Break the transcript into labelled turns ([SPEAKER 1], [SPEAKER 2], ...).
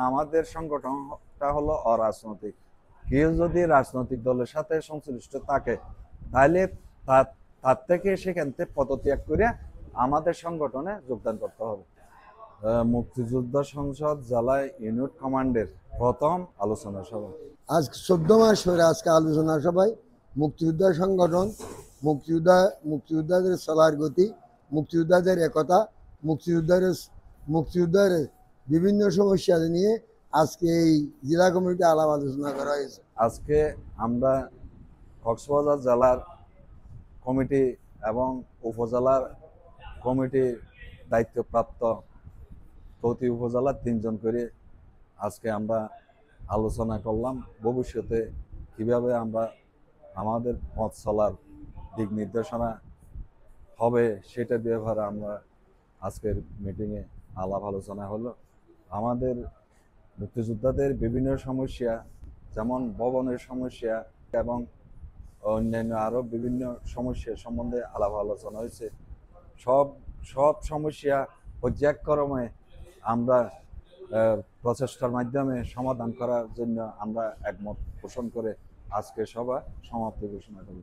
[SPEAKER 1] আমাদের সংগঠনটা হলো অরাজনৈতিক। কেউ যদি রাজনৈতিক দলের সাথে সংশ্লিষ্ট থাকে তাহলে তার থেকে সেখান থেকে পদত্যাগ করে আমাদের সংগঠনে যোগদান করতে হবে। মুক্তিযোদ্ধা সংসদ জেলা ইউনিট কমান্ডের প্রথম আলোচনা সভা
[SPEAKER 2] আজ 14 মাস ধরে আজকে আলোচনা সভায় মুক্তিযোদ্ধা সংগঠন, মুক্তিযোদ্ধাদের চলার গতি, মুক্তিযোদ্ধাদের একতা, মুক্তিযোদ্ধাদের বিভিন্ন সমস্যা নিয়ে আজকে এই জেলা কমিটিতে আলাপ আলোচনা করা হয়েছে।
[SPEAKER 1] আজকে আমরা কক্সবাজার জেলার কমিটি এবং উপজেলার কমিটি দায়িত্বপ্রাপ্ত প্রতি উপজেলার 3 জন করে আজকে আমরা আলোচনা করলাম ভবিষ্যতে কিভাবে আমরা আমাদের পথ চলার দিক নির্দেশনা হবে সেটা ব্যাপারে আমরা আজকের মিটিংয়ে আলাপ আলোচনা হলো। আমাদের মুক্তিযোদ্ধাদের বিভিন্ন সমস্যা যেমন ভবনের সমস্যা এবং অন্যান্য আরও বিভিন্ন সমস্যা সম্বন্ধে আলাপ আলোচনা হয়েছে। সব সমস্যা পর্যায়ক্রমে আমরা প্রচেষ্টার মাধ্যমে সমাধান করার জন্য আমরা একমত পোষণ করে আজকে সভা সমাপ্তি ঘোষণা করি।